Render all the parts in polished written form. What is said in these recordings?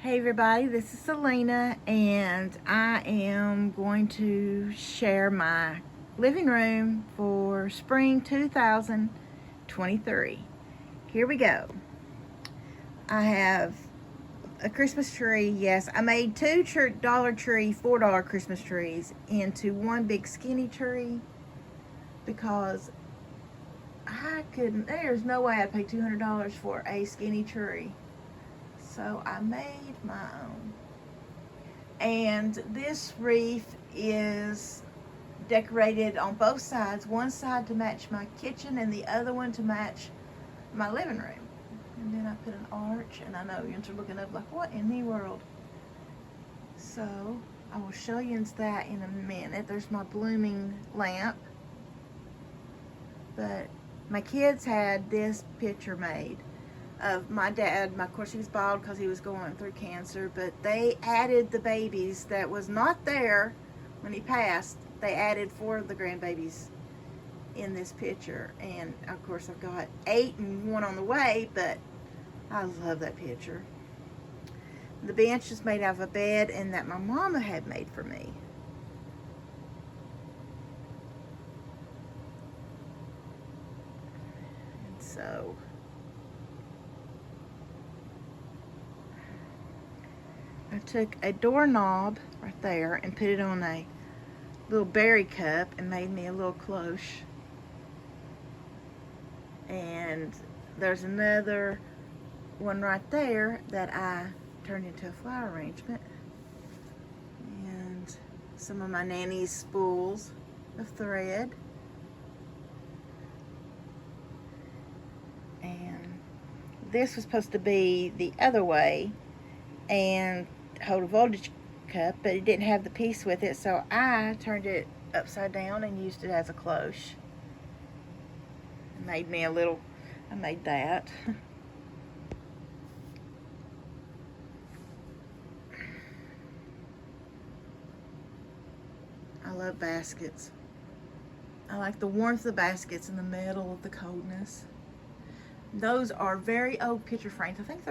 Hey everybody, this is Selena, and I am going to share my living room for spring 2023. Here we go. I have a Christmas tree. Yes, I made two Dollar Tree $4 Christmas trees into one big skinny tree because there's no way I'd pay $200 for a skinny tree. So I made my own. And this wreath is decorated on both sides, one side to match my kitchen and the other one to match my living room. And then I put an arch, and I know you're looking up like, what in the world? So I will show you that in a minute. There's my blooming lamp. But my kids had this picture made of my dad. Of course, he was bald because he was going through cancer, but they added the babies that was not there when he passed. They added 4 of the grandbabies in this picture, and of course I've got 8 and 1 on the way, but I love that picture. The bench is made out of a bed and that my mama had made for me. And so I took a doorknob right there and put it on a little berry cup and made me a little cloche. And there's another one right there that I turned into a flower arrangement. And some of my nanny's spools of thread. And this was supposed to be the other way and hold a voltage cup, but it didn't have the piece with it, so I turned it upside down and used it as a cloche. I made that. I love baskets. I like the warmth of the baskets in the middle of the coldness. Those are very old picture frames. I think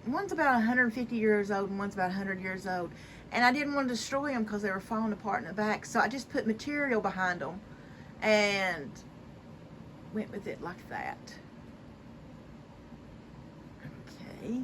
one's about 150 years old and one's about 100 years old. And I didn't want to destroy them because they were falling apart in the back. So I just put material behind them and went with it like that. Okay.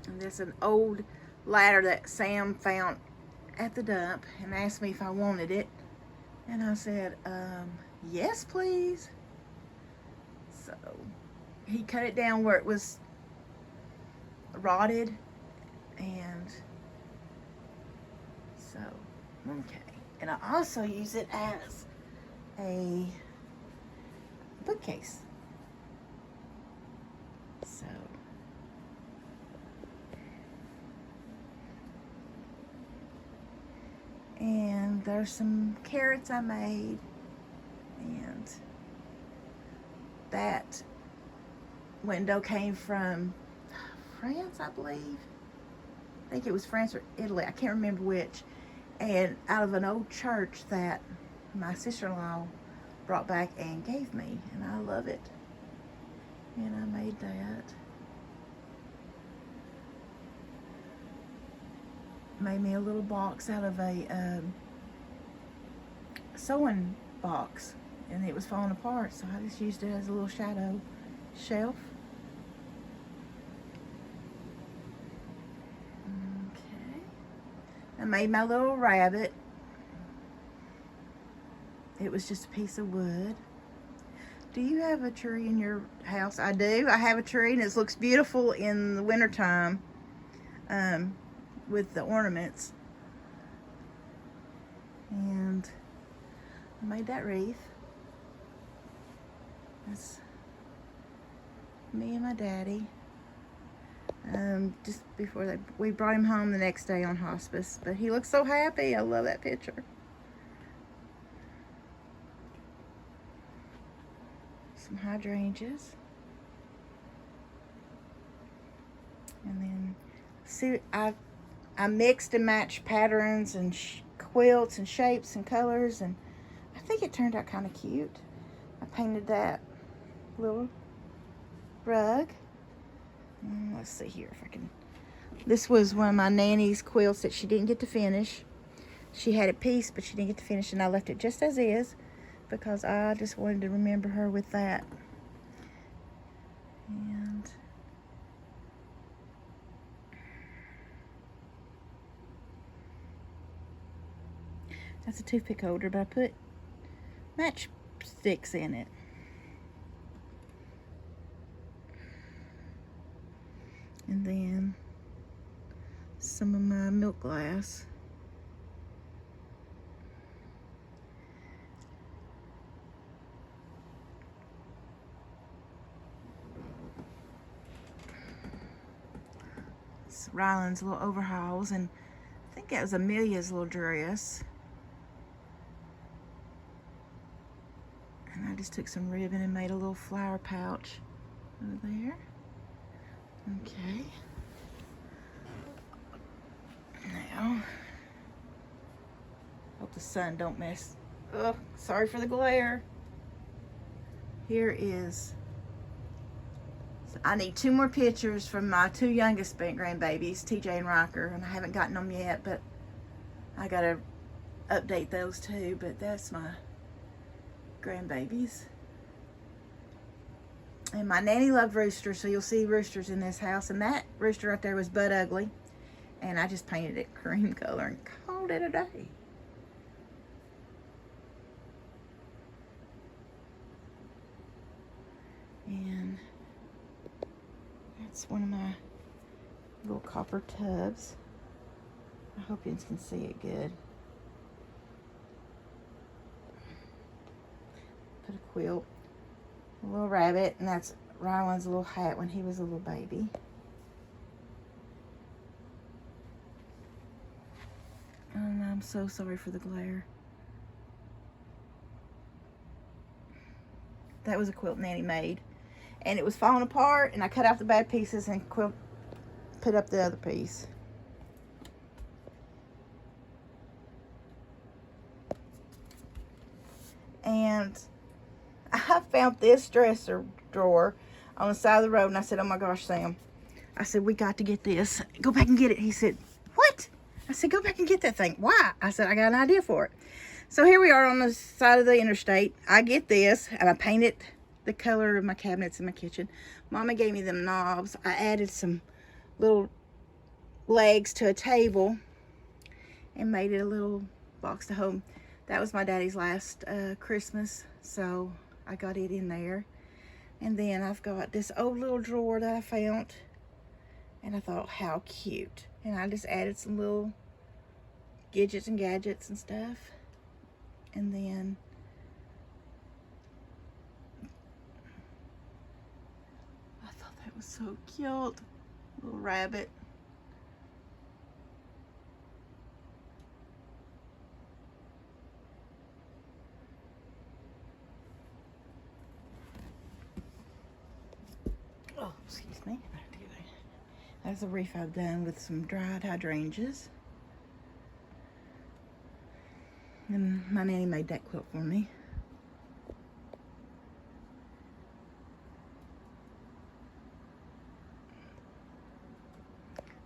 And there's an old ladder that Sam found at the dump and asked me if I wanted it. And I said, yes, please. So he cut it down where it was rotted. And so, okay. And I also use it as a bookcase. So, and there's some carrots I made, and that window came from France, I believe. I think it was France or Italy, I can't remember which, and out of an old church that my sister-in-law brought back and gave me, and I love it. And I made that. Made me a little box out of a sewing box, and it was falling apart, so I just used it as a little shadow shelf. Okay. I made my little rabbit. It was just a piece of wood. Do you have a tree in your house? I do. I have a tree, and it looks beautiful in the wintertime. With the ornaments. And I made that wreath. That's me and my daddy. just before we brought him home the next day on hospice. But he looks so happy. I love that picture. Some hydrangeas. And then, see, I mixed and matched patterns and quilts and shapes and colors, and I think it turned out kind of cute. I painted that little rug. Let's see here if I can. This was one of my nanny's quilts that she didn't get to finish. She had a piece, but she didn't get to finish, and I left it just as is because I just wanted to remember her with that. And that's a toothpick holder, but I put matchsticks in it. And then some of my milk glass. It's Ryland's little overhauls, and I think that was Amelia's little dress. And I just took some ribbon and made a little flower pouch over there. Okay. Now, hope the sun don't mess. Oh, sorry for the glare. Here is, so I need 2 more pictures from my 2 youngest grandbabies, TJ and Rocker, and I haven't gotten them yet, but I gotta update those too. But that's my grandbabies. And my nanny loved roosters, so you'll see roosters in this house. And that rooster right there was Bud Ugly. And I just painted it cream color and called it a day. And that's one of my little copper tubs. I hope you can see it good. Put a quilt. A little rabbit, and that's Ryland's little hat when he was a little baby. And I'm so sorry for the glare. That was a quilt Nanny made, and it was falling apart, and I cut out the bad pieces and put up the other piece. And I found this dresser drawer on the side of the road, and I said, oh my gosh, Sam. I said, we got to get this. Go back and get it. He said, what? I said, go back and get that thing. Why? I said, I got an idea for it. So here we are on the side of the interstate. I get this, and I paint it the color of my cabinets in my kitchen. Mama gave me them knobs. I added some little legs to a table and made it a little box to home. That was my daddy's last Christmas, so I got it in there. And then I've got this old little drawer that I found, and I thought, how cute. And I just added some little gadgets and gadgets and stuff. And then I thought that was so cute. Little rabbit. Oh, excuse me. That's a wreath I've done with some dried hydrangeas. And my nanny made that quilt for me.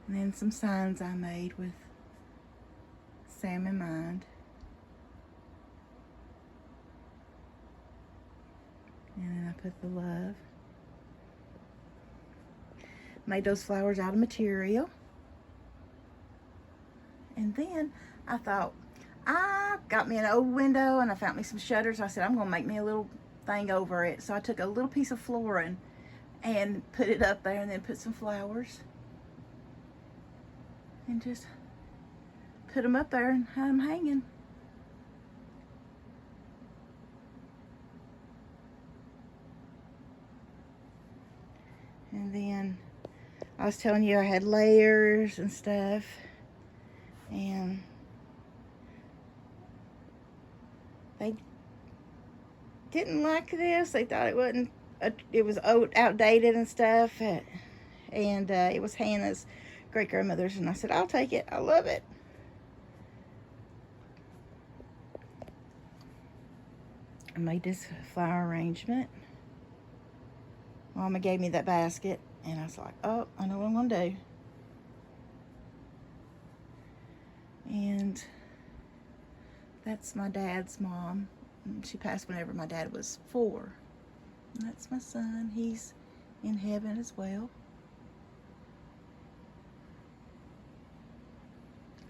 And then some signs I made with Sam in mind. And then I put the love. Made those flowers out of material. And then I thought, I got me an old window and I found me some shutters. I said, I'm going to make me a little thing over it. So I took a little piece of flooring and put it up there, and then put some flowers. And just put them up there and had them hanging. And then I was telling you I had layers and stuff, and they didn't like this. They thought it wasn't, it was outdated and stuff, and it was Hannah's great grandmother's, and I said, I'll take it. I love it. I made this flower arrangement. Mama gave me that basket, and I was like, oh, I know what I'm gonna do. And that's my dad's mom. She passed whenever my dad was 4. And that's my son. He's in heaven as well.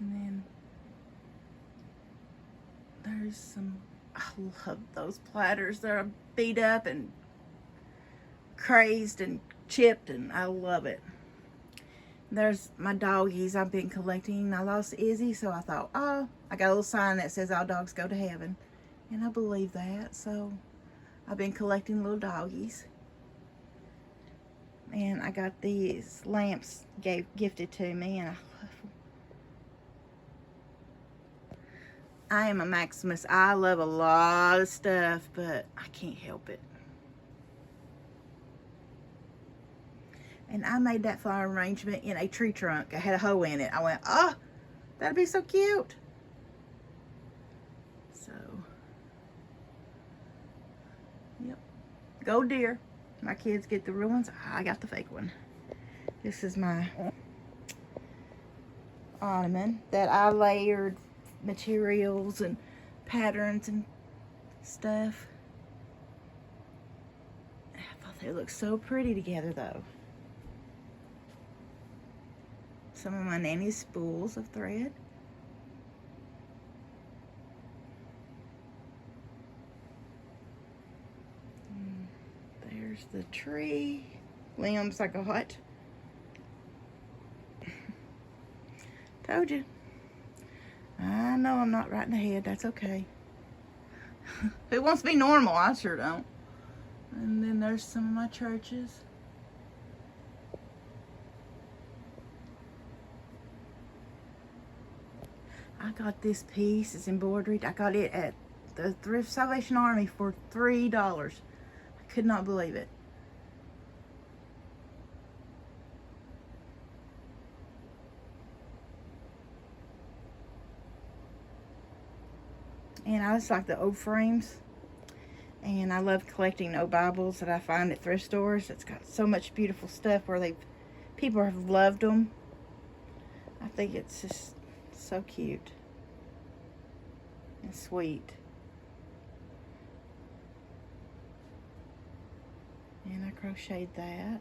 And then there's some, I love those platters. They're beat up and crazed and chipped, and I love it. There's my doggies I've been collecting. I lost Izzy, so I thought, oh, I got a little sign that says all dogs go to heaven. And I believe that, so I've been collecting little doggies. And I got these lamps gifted to me, and I love them. I am a Maximus. I love a lot of stuff, but I can't help it. And I made that flower arrangement in a tree trunk. I had a hoe in it. I went, oh, that'd be so cute. So, yep. Go deer. My kids get the real ones. I got the fake one. This is my ottoman that I layered materials and patterns and stuff. I thought they looked so pretty together, though. Some of my nanny's spools of thread. There's the tree limbs I got. Told you. I know I'm not right in the head. That's okay. Who wants to be normal? I sure don't. And then there's some of my churches. I got this piece. It's embroidered. I got it at the Thrift Salvation Army for $3. I could not believe it. And I just like the old frames. And I love collecting old Bibles that I find at thrift stores. It's got so much beautiful stuff where people have loved them. I think it's just so cute and sweet. And I crocheted that.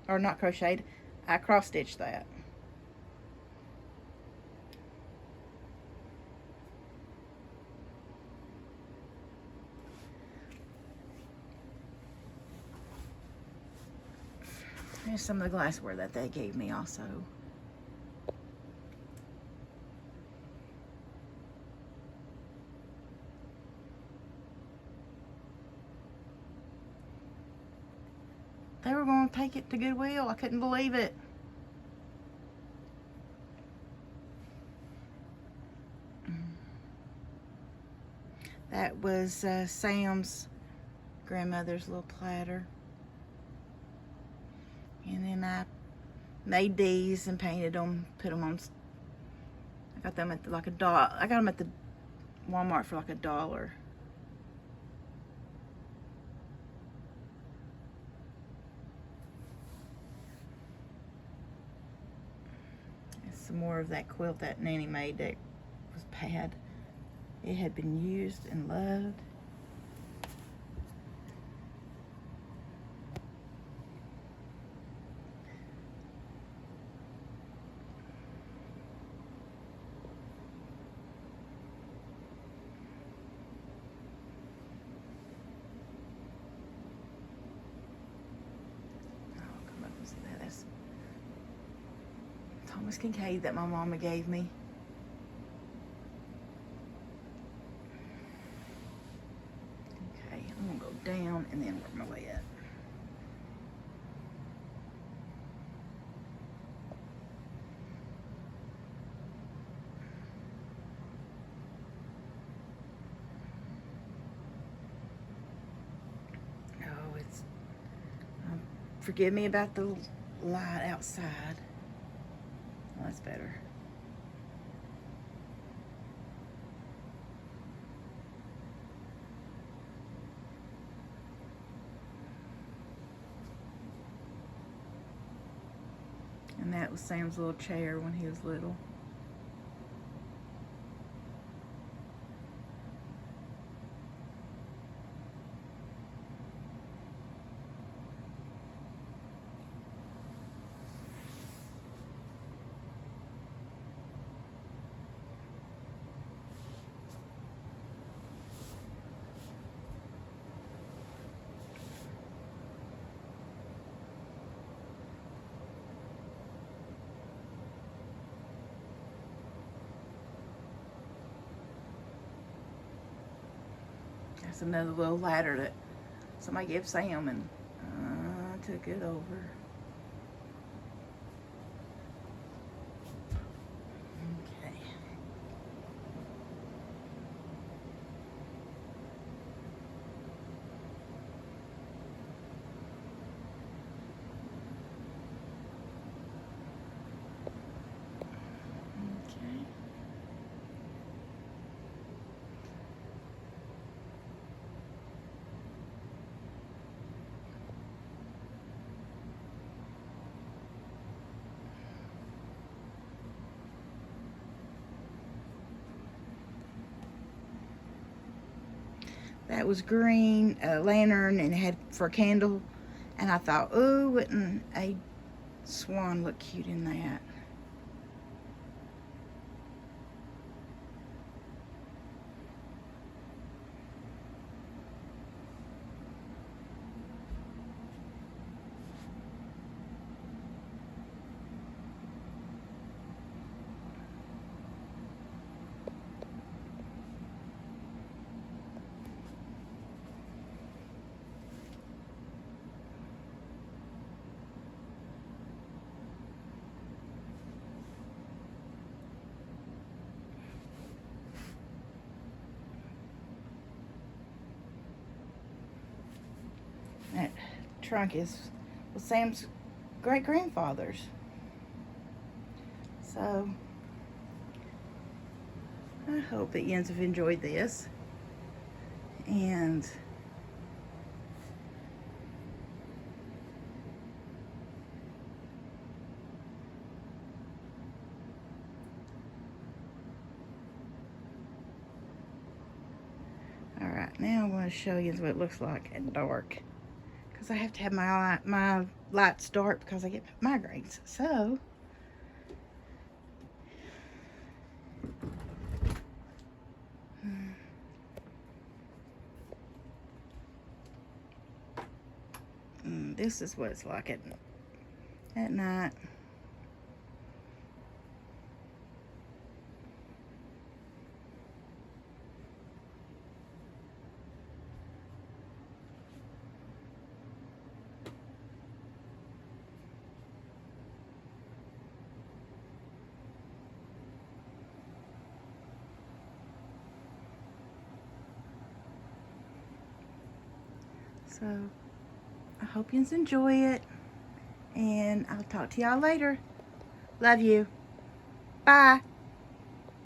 Or not crocheted, I cross-stitched that. Here's some of the glassware that they gave me also. They were going to take it to Goodwill. I couldn't believe it. That was Sam's grandmother's little platter. And then I made these and painted them, put them on. I got them at like $1. I got them at the Walmart for like $1. Some more of that quilt that Nanny made that was bad. It had been used and loved. Oh, come up and see that. That's Thomas Kincaid that my mama gave me. Okay, I'm gonna go down and then work my way up. forgive me about the light outside. Oh, that's better. And that was Sam's little chair when he was little. That's another little ladder that somebody gave Sam, and I took it over. Okay. Okay. That was green, a lantern, and it had for a candle. And I thought, oh, wouldn't a swan look cute in that? That trunk is Sam's great-grandfather's. So, I hope that Jens have enjoyed this. And alright, now I'm going to show you what it looks like at dark. Because I have to have my lights dark because I get migraines. So, this is what it's like at night. So, I hope you enjoy it, and I'll talk to y'all later. Love you. Bye.